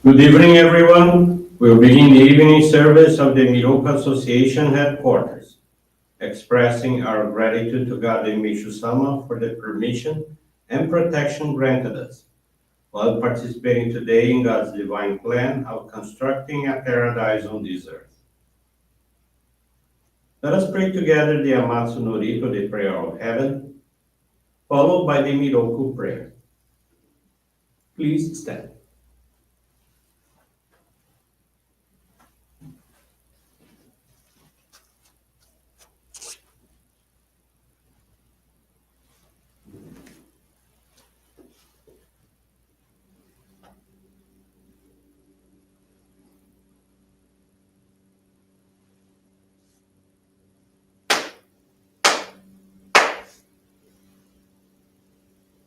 Good evening, everyone. We'll begin the evening service of the Miroku Association headquarters, expressing our gratitude to God and Meishu-sama for the permission and protection granted us, while participating today in God's divine plan of constructing a paradise on this earth. Let us pray together the Amatsu-Norito, the prayer of heaven, followed by the Miroku Prayer. Please stand.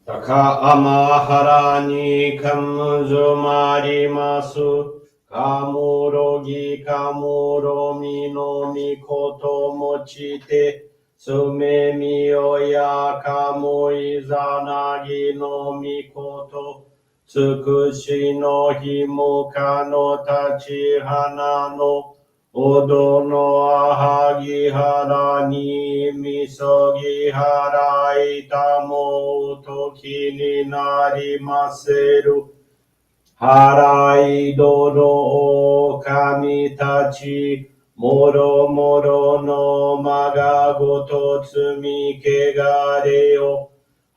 Taka amahara ni kamuzo marimasu, kamurogi kamuromi no mikoto mochite, sume miyoya kamu izanagi no mikoto, tsukushi no himuka no tachihana no, odo no ahagi hara ni misogi hara itamo toki ni narimaseru. Harai dodo o kami tachi, moro moro no maga goto tsumi kegare o.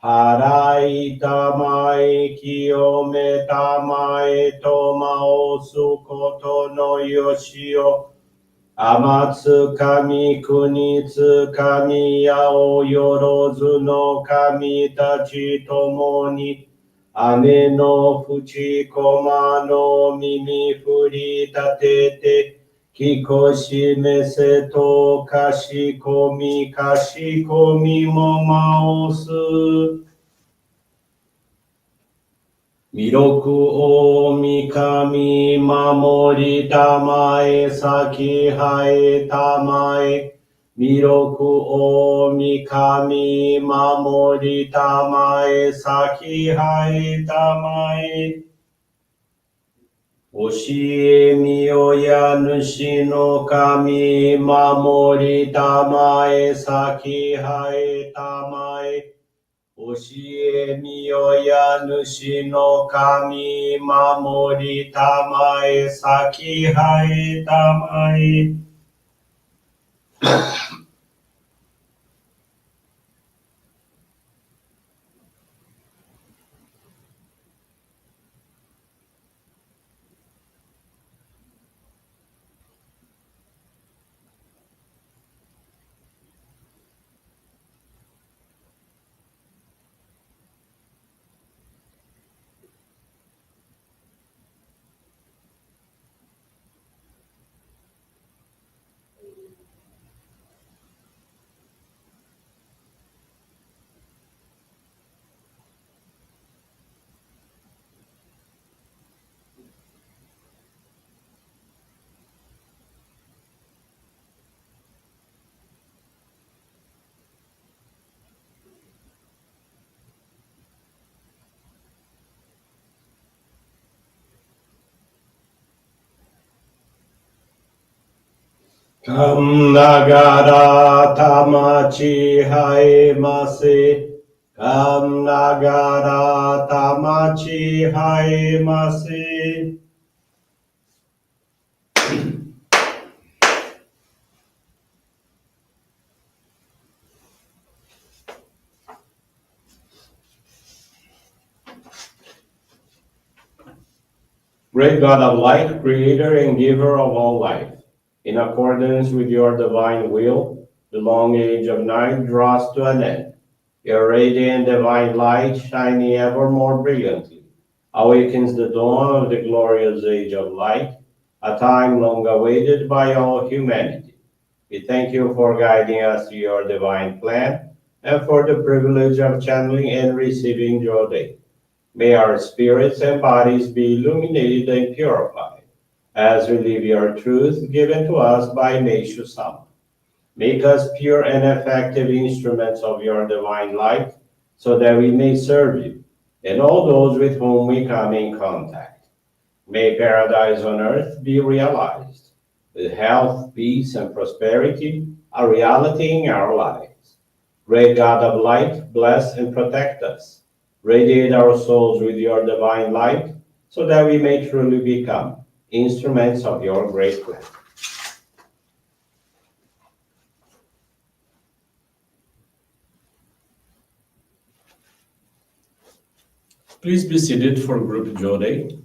Harai tamae kiyome tamae toma o sukoto no yoshio. Amatsu kami kunitsu kami yao yorozu no kami tachi tomo ni, ame no fuchi koma no mimi furi tatete, kikoshi mese to kashikomi mo maosu. Miroku o mikami mamori tamae saki hae tamae. Miroku o mikami mamori tamae saki hae tamae. Oshie miyoya nushi no kami mamori tamae saki hae tamae. Oshie miyoya nushi no kami mamori tamae saki hae tamae. Kam nagara tamachi haemase. Kam nagara tamachi haemase. Great God of light, creator and giver of all life, in accordance with your divine will, the long age of night draws to an end. Your radiant divine light, shining ever more brilliantly, awakens the dawn of the glorious age of light, a time long awaited by all humanity. We thank you for guiding us to your divine plan and for the privilege of channeling and receiving Johrei. May our spirits and bodies be illuminated and purified as we live your truth given to us by Meishu-sama. Make us pure and effective instruments of your divine light, so that we may serve you and all those with whom we come in contact. May paradise on earth be realized, with health, peace, and prosperity a reality in our lives. Great God of light, bless and protect us. Radiate our souls with your divine light, so that we may truly become instruments of your great plan. Please be seated for group Johrei.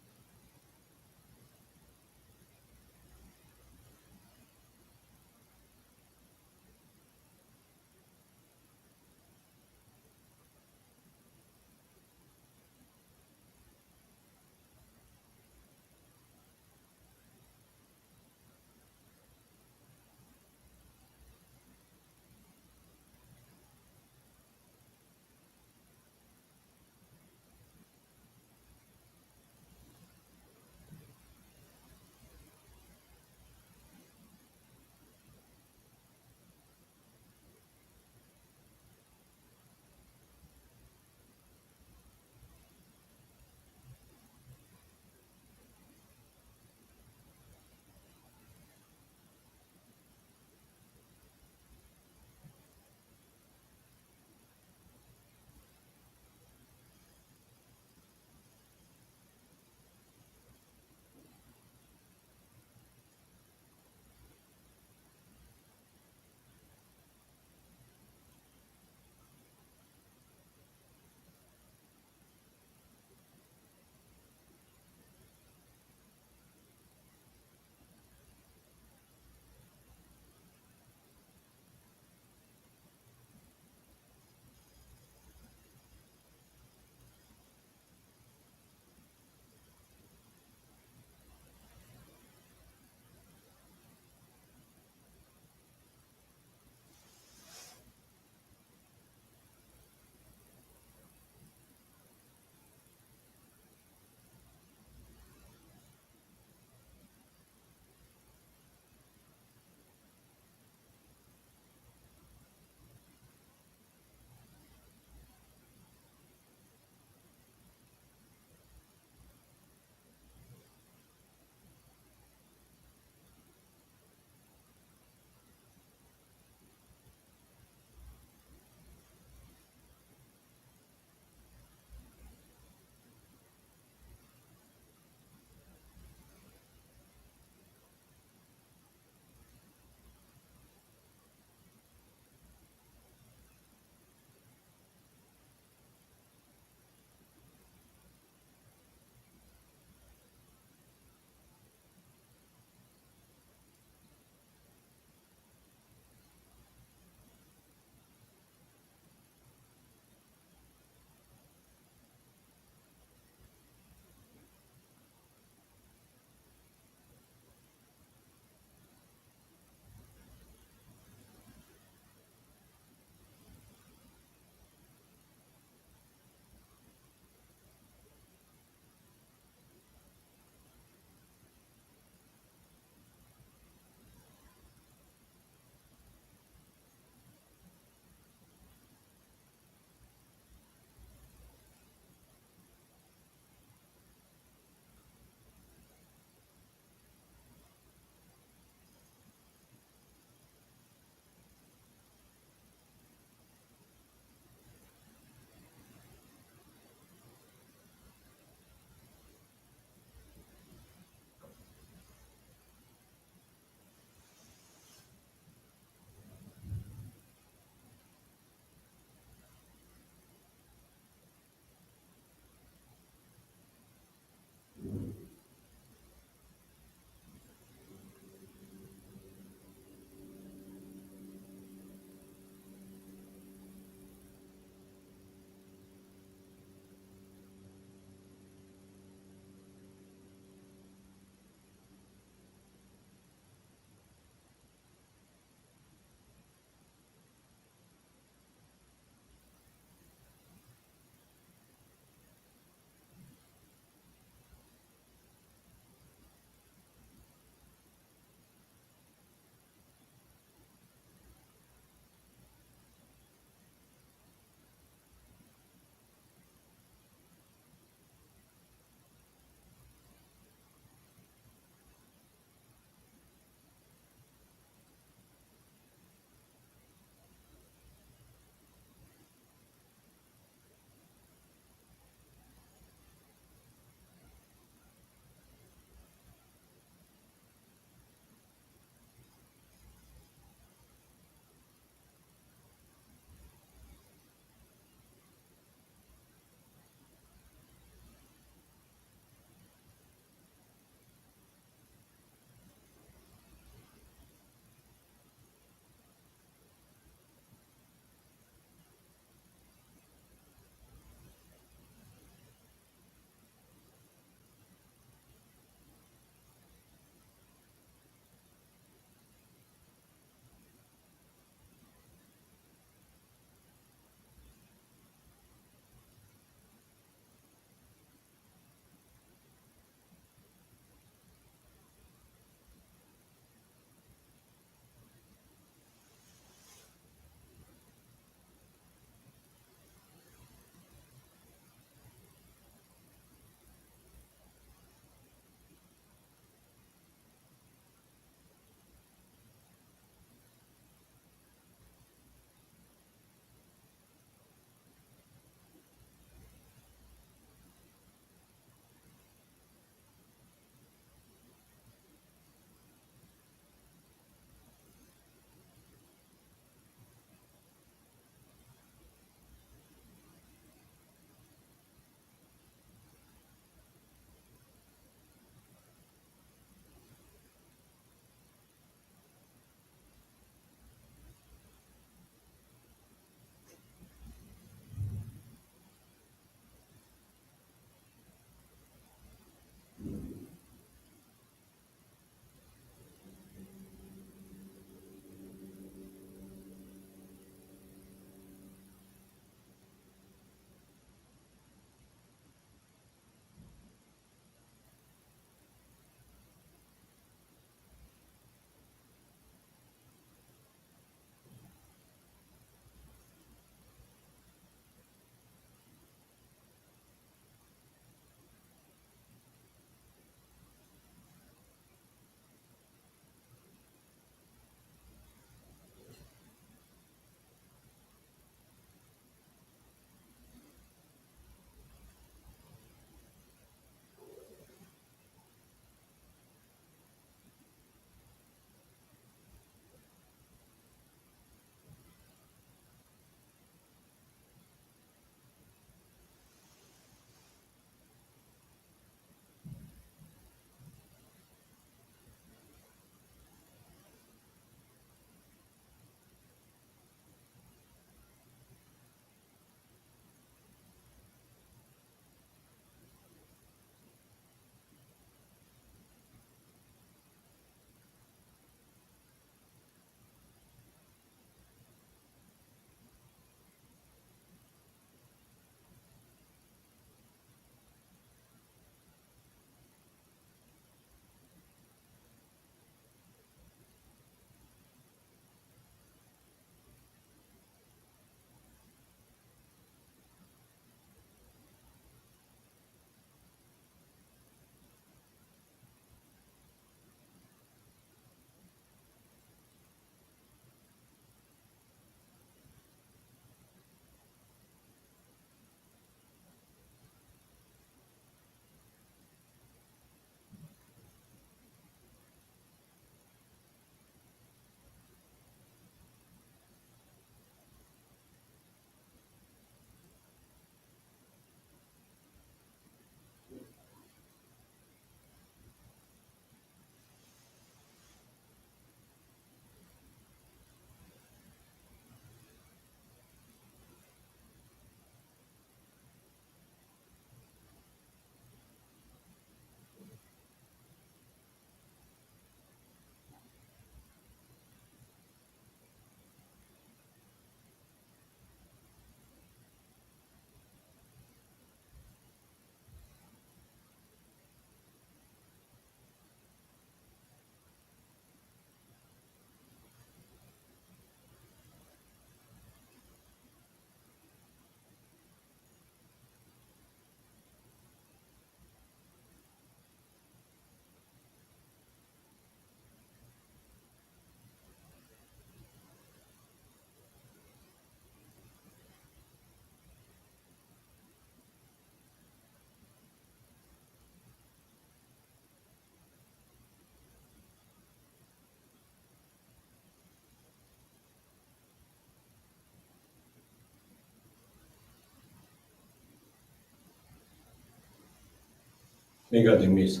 Obrigado, Miss.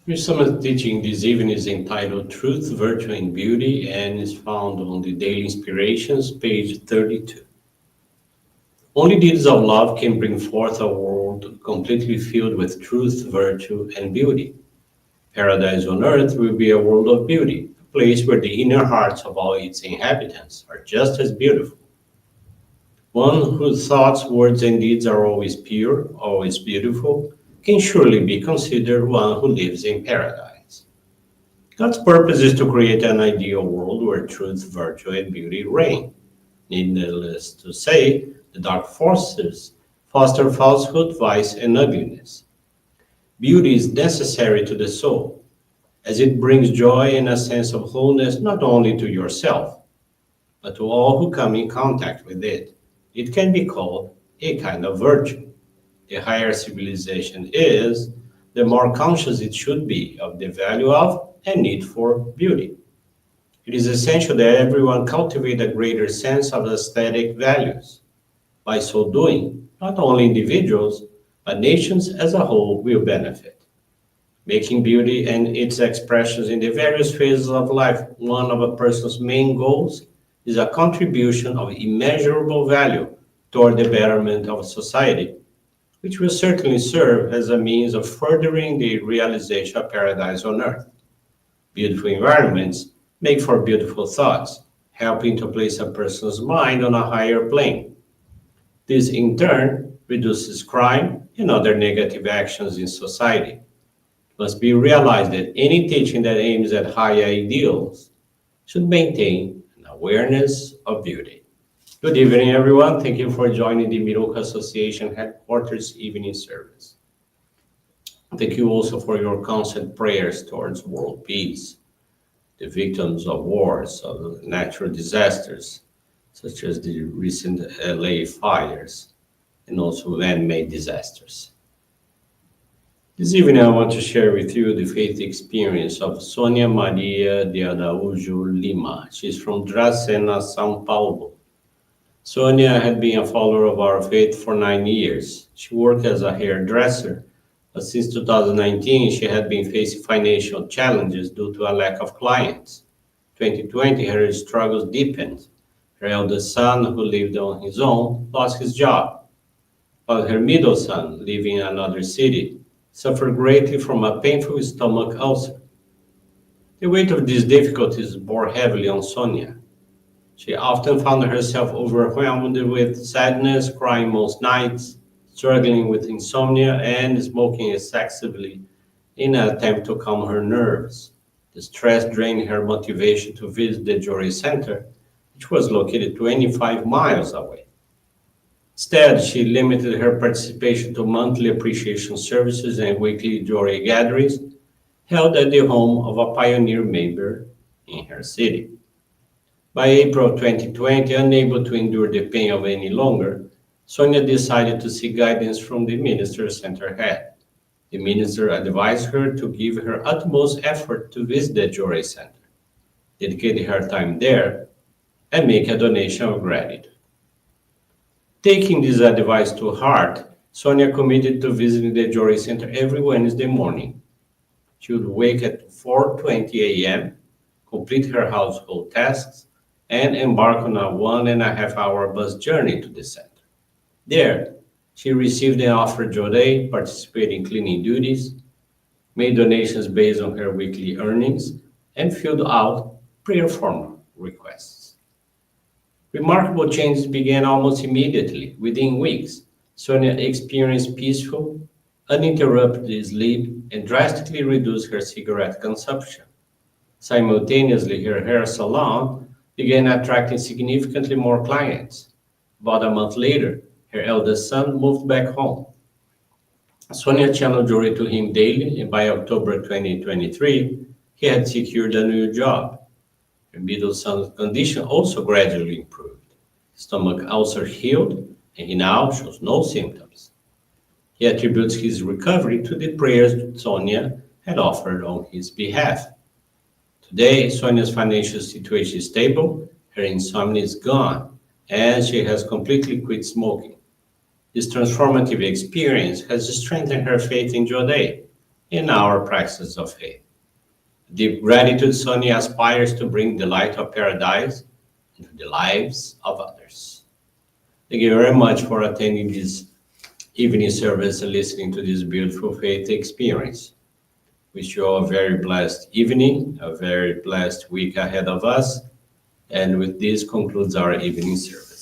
Miroku teaching this evening is entitled Truth, Virtue, and Beauty and is found on the Daily Inspirations, page 32. Only deeds of love can bring forth a world completely filled with truth, virtue, and beauty. Paradise on earth will be a world of beauty, a place where the inner hearts of all its inhabitants are just as beautiful. One whose thoughts, words, and deeds are always pure, always beautiful, can surely be considered one who lives in paradise. God's purpose is to create an ideal world where truth, virtue, and beauty reign. Needless to say, the dark forces foster falsehood, vice, and ugliness. Beauty is necessary to the soul, as it brings joy and a sense of wholeness not only to yourself, but to all who come in contact with it. It can be called a kind of virtue. The higher civilization is, the more conscious it should be of the value of and need for beauty. It is essential that everyone cultivate a greater sense of aesthetic values. By so doing, not only individuals, but nations as a whole will benefit. Making beauty and its expressions in the various phases of life one of a person's main goals is a contribution of immeasurable value toward the betterment of society, which will certainly serve as a means of furthering the realization of paradise on earth. Beautiful environments make for beautiful thoughts, helping to place a person's mind on a higher plane. This, in turn, reduces crime and other negative actions in society. It must be realized that any teaching that aims at higher ideals should maintain an awareness of beauty. Good evening, everyone. Thank you for joining the Miroku Association headquarters evening service. Thank you also for your constant prayers towards world peace, the victims of wars, of natural disasters, such as the recent LA fires, and also man-made disasters. This evening, I want to share with you the faith experience of Sonia Maria de Araújo Lima. She's from Dracena, São Paulo. Sonia had been a follower of our faith for 9 years. She worked as a hairdresser, but since 2019, she had been facing financial challenges due to a lack of clients. 2020, her struggles deepened. Her eldest son, who lived on his own, lost his job, while her middle son, living in another city, suffered greatly from a painful stomach ulcer. The weight of these difficulties bore heavily on Sonia. She often found herself overwhelmed with sadness, crying most nights, struggling with insomnia, and smoking excessively in an attempt to calm her nerves. The stress drained her motivation to visit the Johrei Center, which was located 25 miles away. Instead, she limited her participation to monthly appreciation services and weekly Johrei gatherings held at the home of a pioneer member in her city. By April 2020, unable to endure the pain of any longer, Sonia decided to seek guidance from the minister center head. The minister advised her to give her utmost effort to visit the Johrei Center, dedicate her time there, and make a donation of gratitude. Taking this advice to heart, Sonia committed to visiting the Johrei Center every Wednesday morning. She would wake at 4:20 a.m., complete her household tasks, and embark on a 1.5 hour bus journey to the center. There, she received and offered Johrei, participated in cleaning duties, made donations based on her weekly earnings, and filled out prayer form requests. Remarkable changes began almost immediately. Within weeks, Sonia experienced peaceful, uninterrupted sleep and drastically reduced her cigarette consumption. Simultaneously, her hair salon began attracting significantly more clients. About a month later, her eldest son moved back home. Sonia channeled Johrei to him daily, and by October 2023, he had secured a new job. Her middle son's condition also gradually improved. His stomach ulcer healed, and he now shows no symptoms. He attributes his recovery to the prayers Sonia had offered on his behalf. Today, Sonia's financial situation is stable, her insomnia is gone, and she has completely quit smoking. This transformative experience has strengthened her faith in Johrei and our practice of faith. Deep gratitude, Sonia aspires to bring the light of paradise into the lives of others. Thank you very much for attending this evening service and listening to this beautiful faith experience. Wish you all a very blessed evening, a very blessed week ahead of us. And with this concludes our evening service.